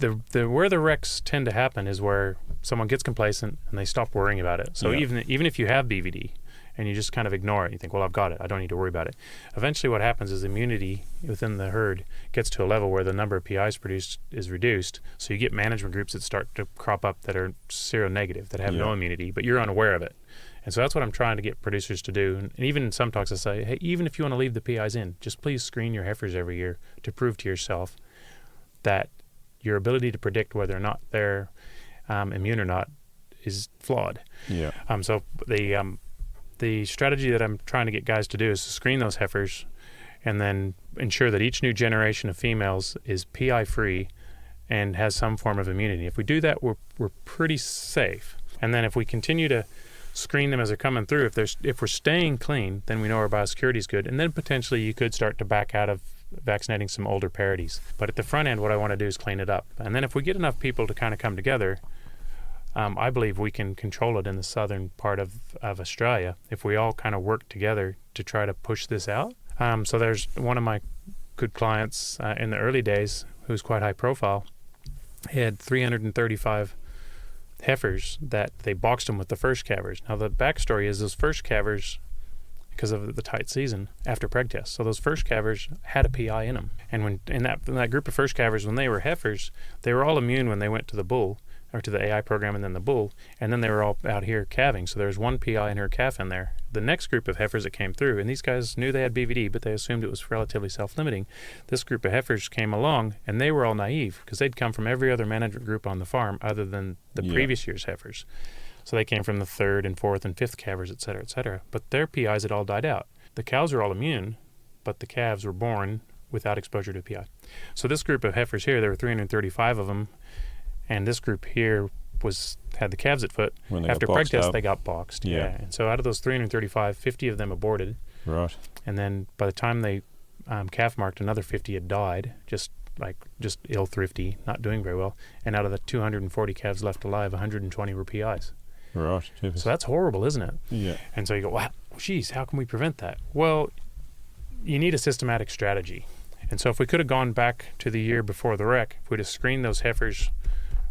Speaker 2: where the wrecks tend to happen is where someone gets complacent and they stop worrying about it. So even if you have BVD and you just kind of ignore it, you think, well, I've got it, I don't need to worry about it. Eventually what happens is immunity within the herd gets to a level where the number of PIs produced is reduced. So you get management groups that start to crop up that are seronegative, that have no immunity, but you're unaware of it. And so that's what I'm trying to get producers to do. And even in some talks I say, hey, even if you want to leave the PIs in, just please screen your heifers every year to prove to yourself that your ability to predict whether or not they're immune or not is flawed. Yeah. So the strategy that I'm trying to get guys to do is to screen those heifers and then ensure that each new generation of females is PI free and has some form of immunity. If we do that, we're pretty safe. And then if we continue to screen them as they're coming through, if we're staying clean, then we know our biosecurity is good, and then potentially you could start to back out of vaccinating some older parities. But at the front end, what I want to do is clean it up. And then if we get enough people to kind of come together, I believe we can control it in the southern part of Australia if we all kind of work together to try to push this out. So there's one of my good clients in the early days who's quite high profile. He had 335 heifers that they boxed them with the first calvers. Now the backstory is those first calvers, because of the tight season, after preg tests. So those first calvers had a PI in them. And when in that group of first calvers, when they were heifers, they were all immune when they went to the bull, or to the AI program and then the bull, and then they were all out here calving. So there was one PI and her calf in there. The next group of heifers that came through, and these guys knew they had BVD, but they assumed it was relatively self-limiting. This group of heifers came along, and they were all naive, because they'd come from every other management group on the farm other than the previous year's heifers. So they came from the third and fourth and fifth calvers, et cetera, et cetera. But their PIs had all died out. The cows were all immune, but the calves were born without exposure to PI. So this group of heifers here, there were 335 of them, and this group here had the calves at foot. After preg test, they got boxed. Yeah. And so out of those 335, 50 of them aborted. Right. And then by the time they calf marked, another 50 had died, just ill thrifty, not doing very well. And out of the 240 calves left alive, 120 were PIs. Right. So that's horrible, isn't it? Yeah. And so you go, wow, geez, how can we prevent that? Well, you need a systematic strategy. And so if we could have gone back to the year before the wreck, if we'd have screened those heifers,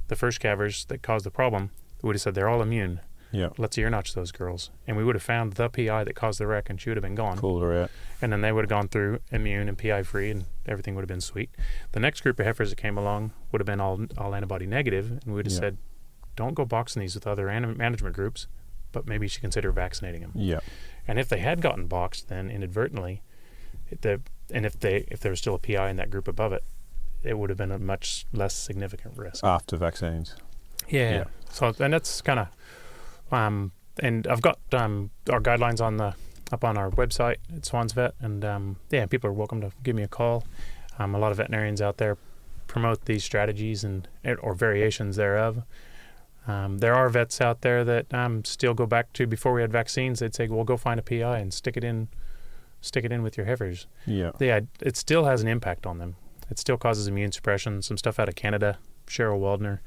Speaker 2: the first calvers that caused the problem, we would have said they're all immune.
Speaker 1: Yeah.
Speaker 2: Let's ear notch those girls. And we would have found the PI that caused the wreck, and she would have been gone.
Speaker 1: Pulled her out.
Speaker 2: And then they would have gone through immune and PI free, and everything would have been sweet. The next group of heifers that came along would have been all antibody negative, and we would have said, don't go boxing these with other management groups, but maybe you should consider vaccinating them.
Speaker 1: Yeah.
Speaker 2: And if they had gotten boxed, then inadvertently, if there was still a PI in that group above it, it would have been a much less significant risk.
Speaker 1: After vaccines.
Speaker 2: Yeah. So, and that's kind of, and I've got our guidelines up on our website at Swans Vet, and people are welcome to give me a call. A lot of veterinarians out there promote these strategies or variations thereof. There are vets out there that still go back to before we had vaccines. They'd say, well, go find a PI and stick it in with your heifers. Yeah, it still has an impact on them. It still causes immune suppression. Some stuff out of Canada, Cheryl Waldner,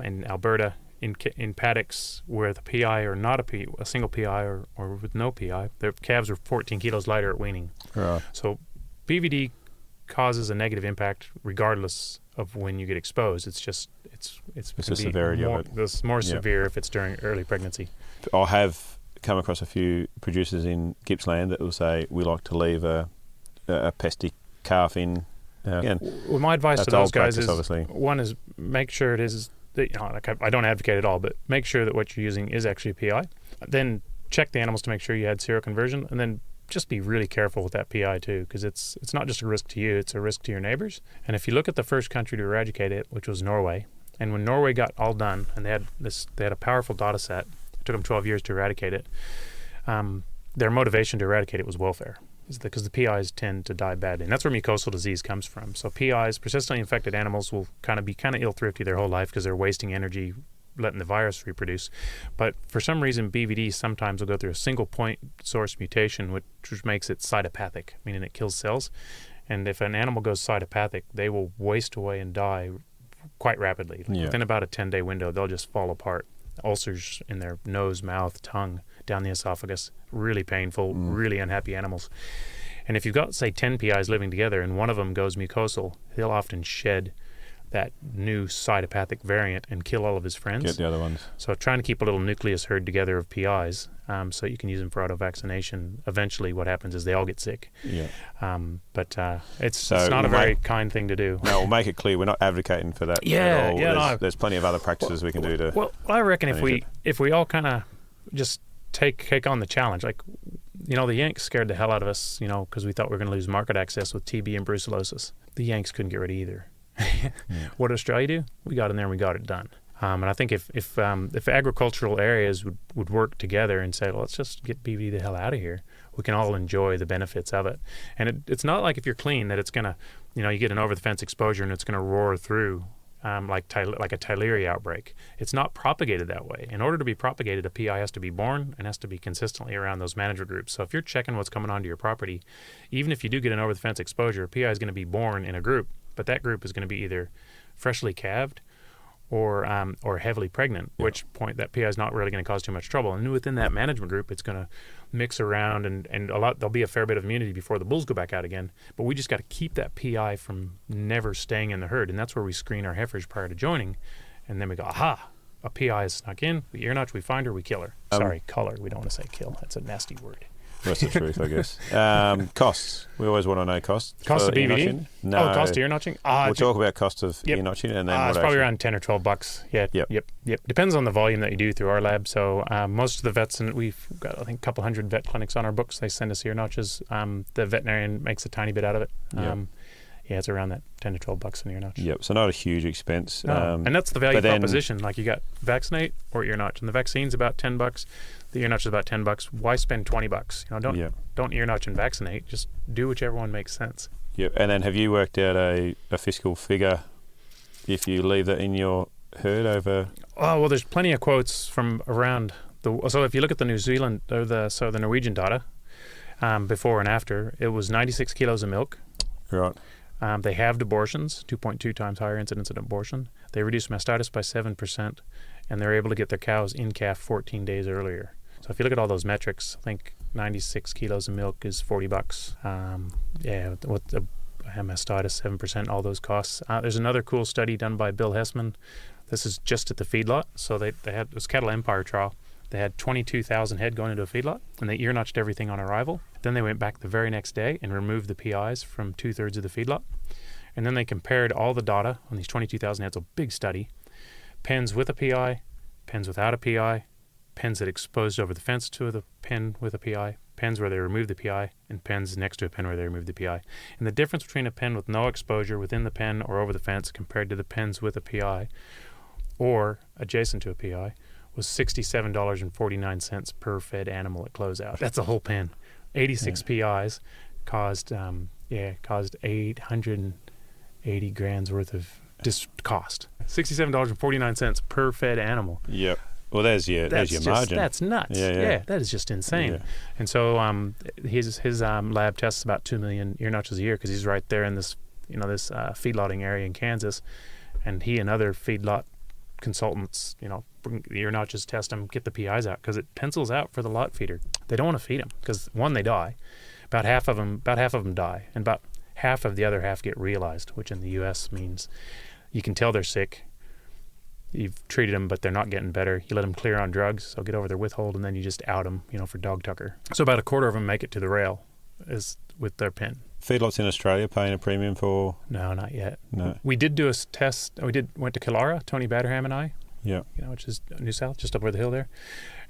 Speaker 2: in Alberta, in paddocks where the PI or not a single PI or with no PI, their calves are 14 kilos lighter at weaning. Right. So BVD causes a negative impact regardless of when you get exposed. It's just it's
Speaker 1: the severity of it.
Speaker 2: It's more severe if it's during early pregnancy.
Speaker 1: I have come across a few producers in Gippsland that will say we like to leave a pesty calf in.
Speaker 2: Well, my advice to those guys is
Speaker 1: obviously.
Speaker 2: One is make sure it is. I don't advocate at all, but make sure that what you're using is actually a PI. Then check the animals to make sure you had seroconversion, and then just be really careful with that PI too, because it's not just a risk to you, it's a risk to your neighbors. And if you look at the first country to eradicate it, which was Norway, and when Norway got all done, and they had a powerful data set, it took them 12 years to eradicate it. Their motivation to eradicate it was welfare, because the PIs tend to die badly, and that's where mucosal disease comes from. So PIs, persistently infected animals, will be ill thrifty their whole life because they're wasting energy letting the virus reproduce. But for some reason, BVD sometimes will go through a single point source mutation, which makes it cytopathic, meaning it kills cells. And if an animal goes cytopathic, they will waste away and die quite rapidly. Within about a 10-day window, they'll just fall apart. Ulcers in their nose, mouth, tongue, down the esophagus, really painful, really unhappy animals. And if you've got, say, 10 PIs living together and one of them goes mucosal, he'll often shed that new cytopathic variant and kill all of his friends.
Speaker 1: Get the other ones.
Speaker 2: So trying to keep a little nucleus herd together of PIs so you can use them for auto-vaccination. Eventually what happens is they all get sick. Yeah. But it's not a very kind thing to do.
Speaker 1: No, we'll make it clear we're not advocating for that at all. There's plenty of other practices we can do to...
Speaker 2: Well, I reckon if we all kind of just take on the challenge, like, the Yanks scared the hell out of us, because we thought we were going to lose market access with TB and brucellosis. The Yanks couldn't get rid of either. What did Australia do? We got in there and we got it done. And I think if agricultural areas would work together and say, well, let's just get BVD the hell out of here, we can all enjoy the benefits of it. And it's not like if you're clean that it's going to, you get an over-the-fence exposure and it's going to roar through like a Theileria outbreak. It's not propagated that way. In order to be propagated, a PI has to be born and has to be consistently around those manager groups. So if you're checking what's coming onto your property, even if you do get an over-the-fence exposure, a PI is going to be born in a group, but that group is going to be either freshly calved or heavily pregnant, which point that PI is not really going to cause too much trouble. And within that management group, it's going to mix around and there'll be a fair bit of immunity before the bulls go back out again. But we just got to keep that PI from never staying in the herd. And that's where we screen our heifers prior to joining. And then we go, aha, a PI is snuck in, we ear notch, we find her, we kill her. Sorry, cull her. We don't want to say kill. That's a nasty word.
Speaker 1: That's the truth, I guess. Costs. We always want to know costs.
Speaker 2: Cost of BVD? No. Oh, cost of ear notching?
Speaker 1: We'll talk about cost of ear notching and then
Speaker 2: it's probably around $10 or $12. Yeah. Yep. Depends on the volume that you do through our lab. So most of the vets, and we've got, I think, a couple hundred vet clinics on our books. They send us ear notches. The veterinarian makes a tiny bit out of it. It's around that $10 to $12 an ear notch.
Speaker 1: Yep, so not a huge expense.
Speaker 2: No. And that's the value proposition. Like you got vaccinate or ear notch, and the vaccine's about $10. The ear notch is about $10. Why spend $20? Don't ear notch and vaccinate. Just do whichever one makes sense.
Speaker 1: Yep, and then have you worked out a fiscal figure if you leave that in your herd over?
Speaker 2: Oh, well, there's plenty of quotes from around so if you look at the New Zealand or the Norwegian data, before and after, it was 96 kilos of milk.
Speaker 1: Right.
Speaker 2: They halved abortions, 2.2 times higher incidence of abortion. They reduced mastitis by 7%, and they're able to get their cows in calf 14 days earlier. So if you look at all those metrics, I think 96 kilos of milk is $40. What the mastitis 7%, all those costs. There's another cool study done by Bill Hessman. This is just at the feedlot. So they had, it was Cattle Empire trial. They had 22,000 head going into a feedlot, and they ear-notched everything on arrival. Then they went back the very next day and removed the PIs from 2/3 of the feedlot. And then they compared all the data on these 22,000 heads, a big study, pens with a PI, pens without a PI, pens that exposed over the fence to the pen with a PI, pens where they removed the PI, and pens next to a pen where they removed the PI. And the difference between a pen with no exposure within the pen or over the fence compared to the pens with a PI or adjacent to a PI was $67.49 per fed animal at closeout. That's a whole pen. 86 PIs caused 880 grand's worth of cost. $67.49 per fed animal.
Speaker 1: Yep. Well, there's your margin.
Speaker 2: That's nuts. Yeah, that is just insane. Yeah. And so his lab tests about 2 million ear notches a year because he's right there in this feedlotting area in Kansas, and he and other feedlot consultants, bring the ear notches, test them, get the PIs out because it pencils out for the lot feeder. They don't want to feed them because one, they die. About half of them die, and about half of the other half get realized, which in the U.S. means you can tell they're sick. You've treated them, but they're not getting better. You let them clear on drugs, so get over their withhold, and then you just out them, for dog tucker. So about a quarter of them make it to the rail is with their pen.
Speaker 1: Feedlots in Australia paying a premium for?
Speaker 2: No, not yet.
Speaker 1: No.
Speaker 2: We did do a test. Went to Killara, Tony Batterham and I.
Speaker 1: Yeah.
Speaker 2: Which is New South, just up over the hill there.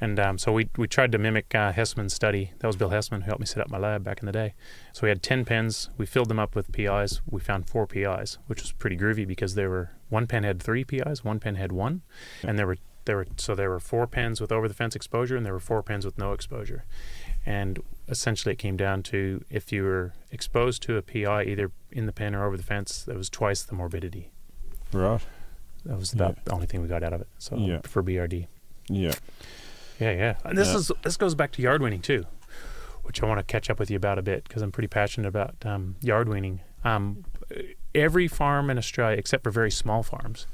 Speaker 2: And so we tried to mimic Hessman's study. That was Bill Hessman who helped me set up my lab back in the day. So we had 10 pens. We filled them up with PIs. We found 4 PIs, which was pretty groovy because one pen had 3 PIs, one pen had 1, and there were 4 pens with over the fence exposure, and there were 4 pens with no exposure. And essentially, it came down to if you were exposed to a PI either in the pen or over the fence, that was twice the morbidity.
Speaker 1: Right.
Speaker 2: That was about the only thing we got out of it. So for BRD.
Speaker 1: Yeah.
Speaker 2: Yeah. And this goes back to yard weaning too, which I want to catch up with you about a bit because I'm pretty passionate about yard weaning. Every farm in Australia, except for very small farms,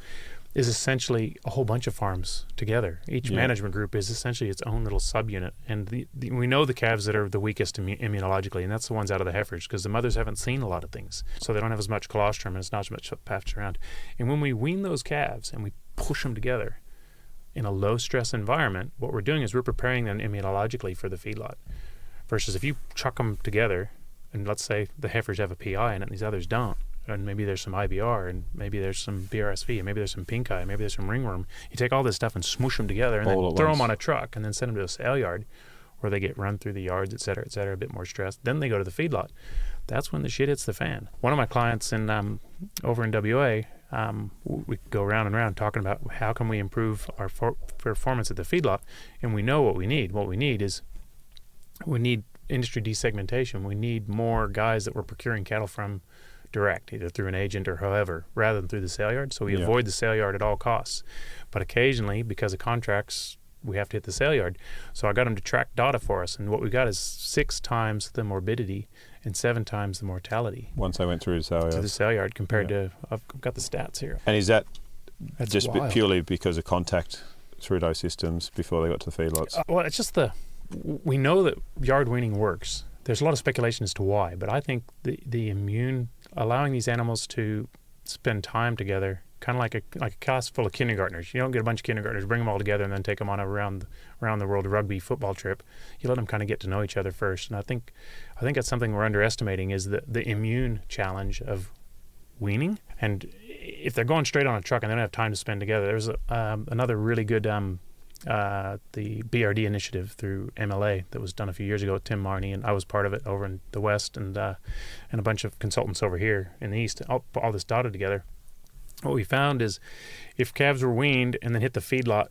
Speaker 2: is essentially a whole bunch of farms together. Each management group is essentially its own little subunit. And we know the calves that are the weakest immunologically, and that's the ones out of the heifers because the mothers haven't seen a lot of things. So they don't have as much colostrum and it's not as much patched around. And when we wean those calves and we push them together in a low-stress environment, what we're doing is we're preparing them immunologically for the feedlot. Versus if you chuck them together, and let's say the heifers have a PI in it and these others don't, and maybe there's some IBR, and maybe there's some BRSV, and maybe there's some pink eye, maybe there's some ringworm. You take all this stuff and smoosh them together and then throw them on a truck and then send them to a sale yard where they get run through the yards, et cetera, a bit more stressed. Then they go to the feedlot. That's when the shit hits the fan. One of my clients over in WA, we go round and round talking about how can we improve our performance at the feedlot, and we know what we need. What we need is we need industry desegmentation. We need more guys that we're procuring cattle from direct, either through an agent or however, rather than through the sale yard. So we avoid the sale yard at all costs. But occasionally, because of contracts, we have to hit the sale yard. So I got them to track data for us, and what we got is 6 times the morbidity and 7 times the mortality.
Speaker 1: Once I went through the sale yard.
Speaker 2: To the sale yard compared to, I've got the stats here.
Speaker 1: And is that's just purely because of contact through those systems before they got to the feedlots?
Speaker 2: Well, it's just we know that yard weaning works. There's a lot of speculation as to why, but I think the immune, allowing these animals to spend time together, kind of like a class full of kindergartners. You don't get a bunch of kindergartners, bring them all together, and then take them on a around the world rugby football trip. You let them kind of get to know each other first, and I think that's something we're underestimating is the immune challenge of weaning. And if they're going straight on a truck and they don't have time to spend together, there's another really good the BRD initiative through MLA that was done a few years ago with Tim Marney, and I was part of it over in the West, and a bunch of consultants over here in the East, all this data together. What we found is if calves were weaned and then hit the feedlot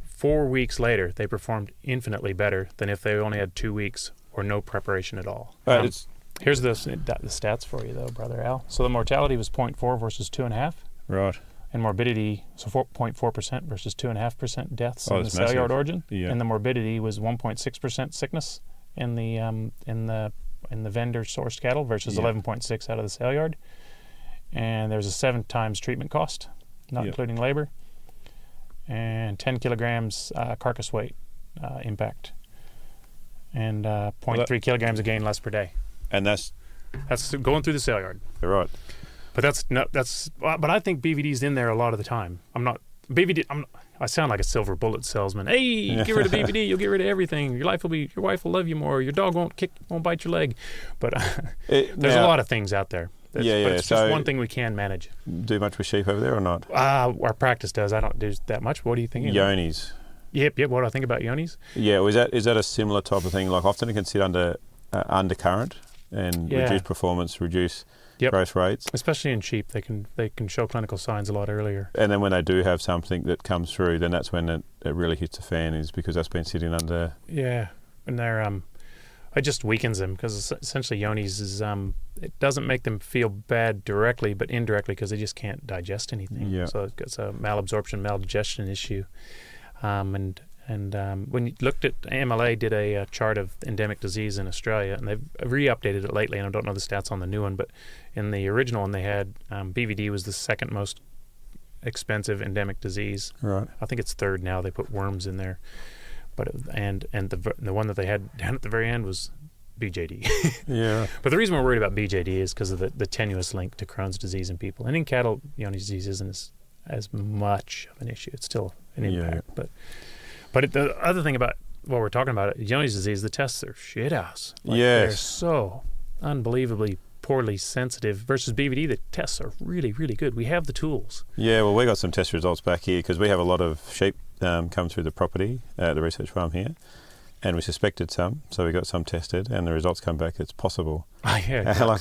Speaker 2: 4 weeks later, they performed infinitely better than if they only had 2 weeks or no preparation at all. Here's the stats for you, though, Brother Al. So the mortality was 0.4 versus 2.5.
Speaker 1: Right.
Speaker 2: And morbidity, so 4.4% versus 2.5% deaths in the sale
Speaker 1: massive.
Speaker 2: yard origin.
Speaker 1: Yeah.
Speaker 2: And the morbidity was 1.6% sickness in the vendor sourced cattle versus 11.6 out of the sale yard. And there's a 7 times treatment cost, not including labor, and 10 kilograms carcass weight impact. and 0.3 kilograms of gain less per day.
Speaker 1: And that's
Speaker 2: going through the sale yard.
Speaker 1: right.
Speaker 2: But but I think BVD's in there a lot of the time. I sound like a silver bullet salesman. Hey, get rid of BVD, you'll get rid of everything. Your wife will love you more. Your dog won't bite your leg. But there's a lot of things out there. But it's just one thing we can manage.
Speaker 1: Do much with sheep over there or not?
Speaker 2: Our practice does. I don't do that much. What do you think?
Speaker 1: Yonis.
Speaker 2: Yep. What do I think about yonis?
Speaker 1: Yeah, is that a similar type of thing? Like often it can sit under undercurrent and reduce performance, reduce growth rates. Especially
Speaker 2: in sheep, they can show clinical signs a lot earlier.
Speaker 1: And then when they do have something that comes through, then that's when it really hits the fan, is because that's been sitting under.
Speaker 2: Yeah, and they're it just weakens them, because essentially yonis is it doesn't make them feel bad directly, but indirectly, because they just can't digest anything. Yeah. So it's a malabsorption, maldigestion issue. And when you looked at AMLA did a chart of endemic disease in Australia, and they've re-updated it lately, and I don't know the stats on the new one, but in the original one they had BVD was the second most expensive endemic disease.
Speaker 1: Right.
Speaker 2: I think it's third now. They put worms in there, but the one that they had down at the very end was BJD.
Speaker 1: Yeah.
Speaker 2: But the reason we're worried about BJD is because of the tenuous link to Crohn's disease in people, and in cattle, Johne's disease isn't as much of an issue. It's still an impact, But the other thing about what we're talking about, Johne's disease, the tests are shithouse. They're so unbelievably poorly sensitive, versus BVD, the tests are really, really good. We have the tools.
Speaker 1: Yeah, well, we got some test results back here because we have a lot of sheep come through the property at the research farm here, and we suspected some, so we got some tested, and the results come back, it's possible. Like,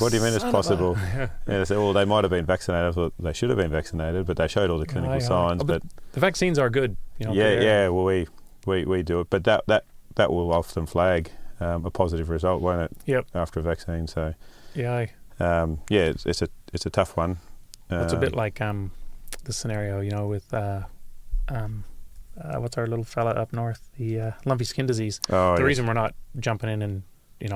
Speaker 1: what do you mean it's possible? They said, well, they might have been vaccinated, or they should have been vaccinated, but they showed all the clinical signs. But
Speaker 2: the vaccines are good.
Speaker 1: Well, we do it, but that will often flag a positive result, won't it?
Speaker 2: Yep.
Speaker 1: After a vaccine, so it's a tough one.
Speaker 2: It's a bit like the scenario, with what's our little fella up north, the lumpy skin disease. The reason we're not jumping in and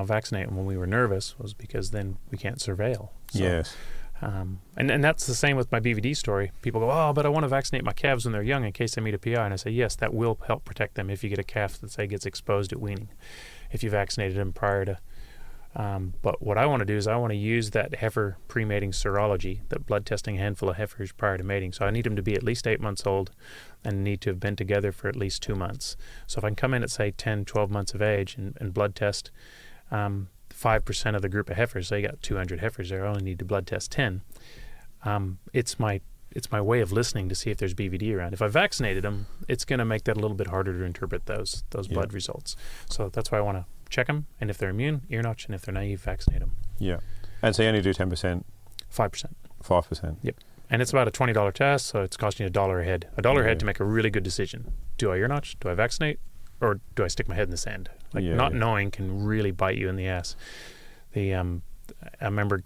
Speaker 2: vaccinating when we were nervous was because then we can't surveil. So,
Speaker 1: yes.
Speaker 2: And that's the same with my BVD story. People go, oh, but I want to vaccinate my calves when they're young in case they meet a PI. And I say, yes, that will help protect them if you get a calf that, say, gets exposed at weaning, if you vaccinated them prior to. But what I want to do is I want to use that heifer pre-mating serology, that blood testing a handful of heifers prior to mating. So I need them to be at least 8 months old and need to have been together for at least 2 months. So if I can come in at, say, 10, 12 months of age and blood test 5% of the group of heifers, so you got 200 heifers there, I only need to blood test 10. It's my way of listening to see if there's BVD around. If I vaccinated them, it's going to make that a little bit harder to interpret those blood results. So that's why I want to check them, and if they're immune, ear notch, and if they're naive, vaccinate them.
Speaker 1: Yeah. And so you only do 10%?
Speaker 2: 5%.
Speaker 1: 5%?
Speaker 2: Yep. And it's about a $20 test, so it's costing you $1 a head. $1 a head to make a really good decision. Do I ear notch? Do I vaccinate? Or do I stick my head in the sand? Knowing can really bite you in the ass. I remember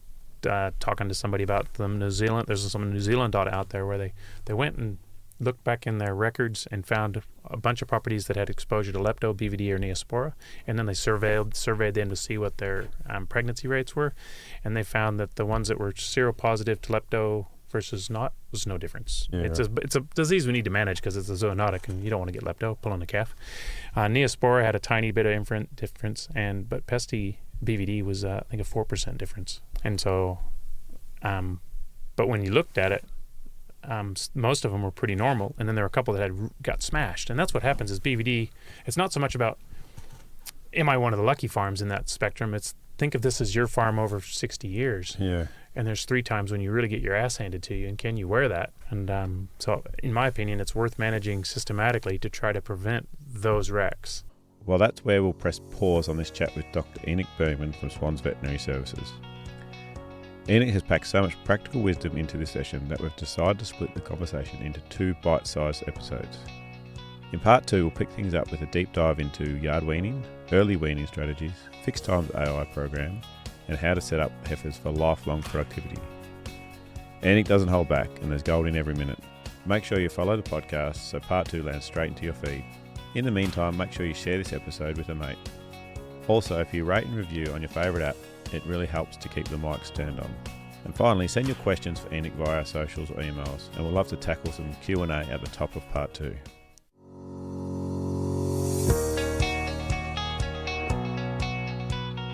Speaker 2: talking to somebody about them New Zealand. There's some New Zealand data out there where they went and looked back in their records and found a bunch of properties that had exposure to lepto, BVD, or neospora, and then they surveyed them to see what their pregnancy rates were, and they found that the ones that were seropositive to lepto versus not was no difference. Yeah, it's a disease we need to manage because it's a zoonotic and you don't want to get lepto pulling the calf. Neospora had a tiny bit of difference, but Pesty BVD was I think a 4% difference. And so, but when you looked at it, most of them were pretty normal, and then there were a couple that got smashed. And that's what happens is BVD. It's not so much about am I one of the lucky farms in that spectrum. It's think of this as your farm over 60 years.
Speaker 1: Yeah.
Speaker 2: And there's 3 times when you really get your ass handed to you, and can you wear that? And so, in my opinion, it's worth managing systematically to try to prevent those wrecks.
Speaker 1: Well, that's where we'll press pause on this chat with Dr. Enoch Bergman from Swans Veterinary Services. Enoch has packed so much practical wisdom into this session that we've decided to split the conversation into 2 bite-sized episodes. In part 2, we'll pick things up with a deep dive into yard weaning, early weaning strategies, fixed times AI program, and how to set up heifers for lifelong productivity. Enoch doesn't hold back, and there's gold in every minute. Make sure you follow the podcast so part 2 lands straight into your feed. In the meantime, make sure you share this episode with a mate. Also, if you rate and review on your favourite app, it really helps to keep the mics turned on. And finally, send your questions for Enoch via our socials or emails, and we'll love to tackle some Q&A at the top of part 2.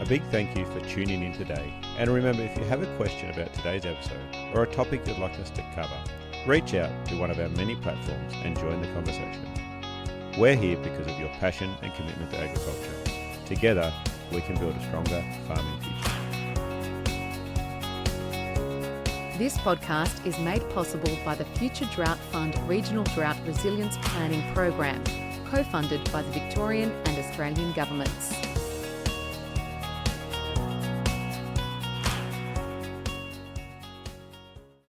Speaker 1: big thank you for tuning in today. And remember, if you have a question about today's episode or a topic you'd like us to cover, reach out to one of our many platforms and join the conversation. We're here because of your passion and commitment to agriculture. Together, we can build a stronger farming future.
Speaker 3: This podcast is made possible by the Future Drought Fund Regional Drought Resilience Planning Program, co-funded by the Victorian and Australian governments.